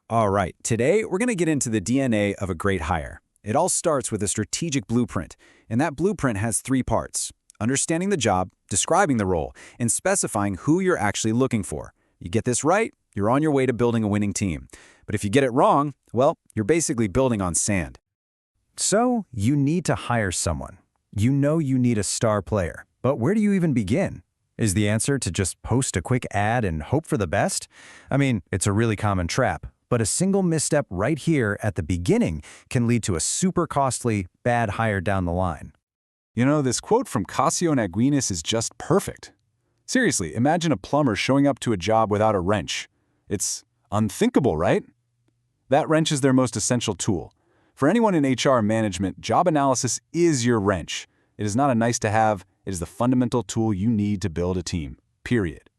All right, today we're going to get into the DNA of a great hire. It all starts with a strategic blueprint, and that blueprint has three parts: understanding the job, describing the role, and specifying who you're actually looking for. You get this right, you're on your way to building a winning team. But if you get it wrong, well, you're basically building on sand. So, you need to hire someone. You know you need a star player, but where do you even begin? Is the answer to just post a quick ad and hope for the best? I mean, it's a really common trap, but a single misstep right here at the beginning can lead to a super costly, bad hire down the line. You know, this quote from Cassio and Aquinas is just perfect. Seriously, imagine a plumber showing up to a job without a wrench. It's unthinkable, right? That wrench is their most essential tool. For anyone in HR management, job analysis is your wrench. It is not a nice-to-have, it is the fundamental tool you need to build a team, period.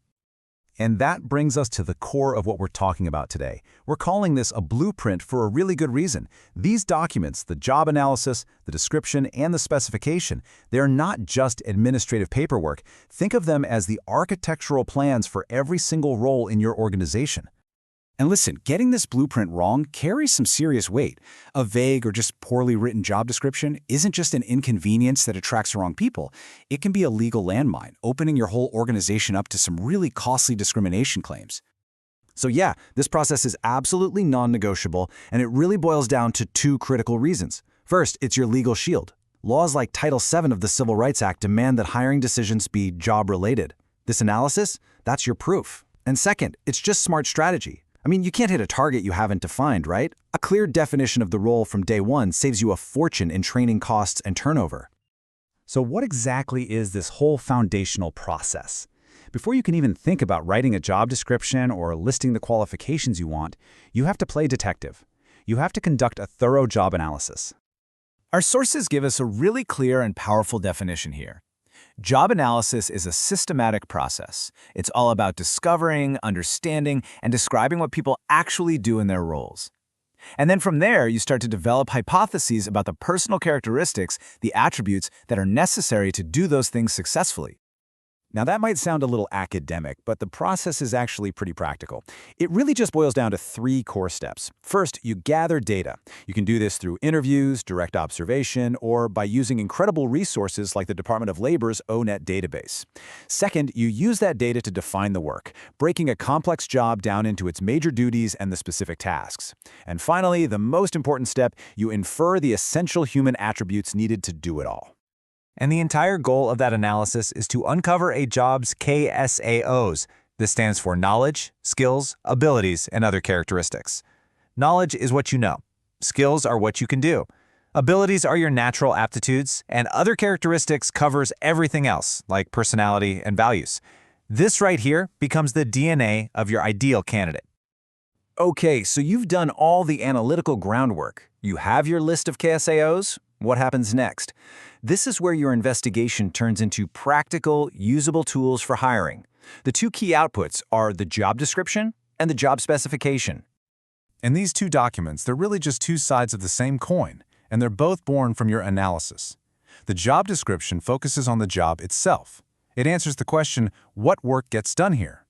And that brings us to the core of what we're talking about today. We're calling this a blueprint for a really good reason. These documents, the job analysis, the description, and the specification, they're not just administrative paperwork. Think of them as the architectural plans for every single role in your organization. And listen, getting this blueprint wrong carries some serious weight. A vague or just poorly written job description isn't just an inconvenience that attracts the wrong people. It can be a legal landmine, opening your whole organization up to some really costly discrimination claims. So yeah, this process is absolutely non-negotiable, and it really boils down to two critical reasons. First, it's your legal shield. Laws like Title VII of the Civil Rights Act demand that hiring decisions be job-related. This analysis, that's your proof. And second, it's just smart strategy. I mean, you can't hit a target you haven't defined, right? A clear definition of the role from day one saves you a fortune in training costs and turnover. So what exactly is this whole foundational process? Before you can even think about writing a job description or listing the qualifications you want, you have to play detective. You have to conduct a thorough job analysis. Our sources give us a really clear and powerful definition here. Job analysis is a systematic process. It's all about discovering, understanding, and describing what people actually do in their roles. And then from there, you start to develop hypotheses about the personal characteristics, the attributes that are necessary to do those things successfully. Now that might sound a little academic, but the process is actually pretty practical. It really just boils down to three core steps. First, you gather data. You can do this through interviews, direct observation, or by using incredible resources like the Department of Labor's ONET database. Second, you use that data to define the work, breaking a complex job down into its major duties and the specific tasks. And finally, the most important step, you infer the essential human attributes needed to do it all. And the entire goal of that analysis is to uncover a job's KSAOs. This stands for knowledge, skills, abilities, and other characteristics. Knowledge is what you know. Skills are what you can do. Abilities are your natural aptitudes, and other characteristics covers everything else, like personality and values. This right here becomes the DNA of your ideal candidate. Okay, so you've done all the analytical groundwork. You have your list of KSAOs. What happens next? This is where your investigation turns into practical, usable tools for hiring. The two key outputs are the job description and the job specification. And these two documents, they're really just two sides of the same coin, and they're both born from your analysis. The job description focuses on the job itself. It answers the question, what work gets done here?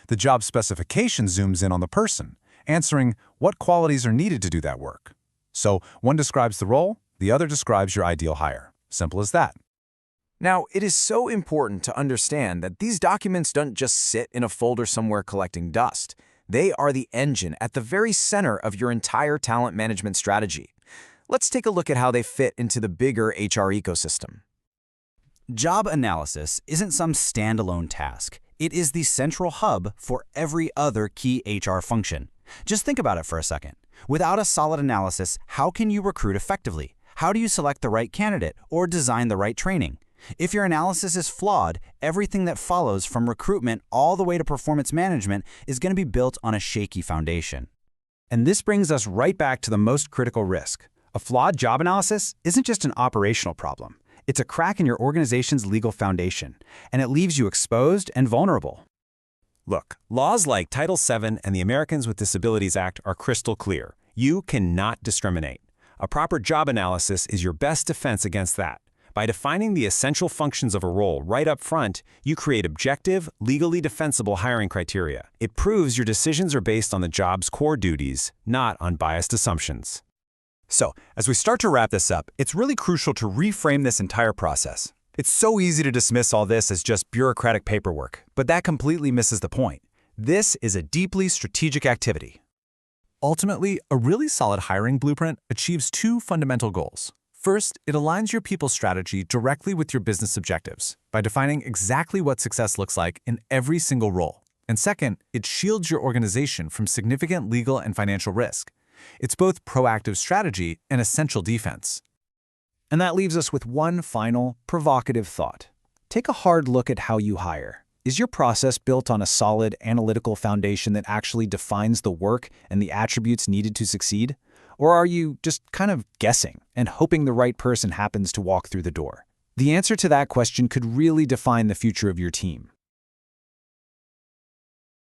The job specification zooms in on the person, answering what qualities are needed to do that work. So one describes the role, the other describes your ideal hire. Simple as that. Now, it is so important to understand that these documents don't just sit in a folder somewhere collecting dust. They are the engine at the very center of your entire talent management strategy. Let's take a look at how they fit into the bigger HR ecosystem. Job analysis isn't some standalone task. It is the central hub for every other key HR function. Just think about it for a second. Without a solid analysis, how can you recruit effectively? How do you select the right candidate or design the right training? If your analysis is flawed, everything that follows from recruitment all the way to performance management is going to be built on a shaky foundation. And this brings us right back to the most critical risk. A flawed job analysis isn't just an operational problem. It's a crack in your organization's legal foundation, and it leaves you exposed and vulnerable. Look, laws like Title VII and the Americans with Disabilities Act are crystal clear. You cannot discriminate. A proper job analysis is your best defense against that. By defining the essential functions of a role right up front, you create objective, legally defensible hiring criteria. It proves your decisions are based on the job's core duties, not on biased assumptions. So, as we start to wrap this up, it's really crucial to reframe this entire process. It's so easy to dismiss all this as just bureaucratic paperwork, but that completely misses the point. This is a deeply strategic activity. Ultimately, a really solid hiring blueprint achieves two fundamental goals. First, it aligns your people strategy directly with your business objectives by defining exactly what success looks like in every single role. And second, it shields your organization from significant legal and financial risk. It's both proactive strategy and essential defense. And that leaves us with one final, provocative thought. Take a hard look at how you hire. Is your process built on a solid, analytical foundation that actually defines the work and the attributes needed to succeed? Or are you just kind of guessing and hoping the right person happens to walk through the door? The answer to that question could really define the future of your team.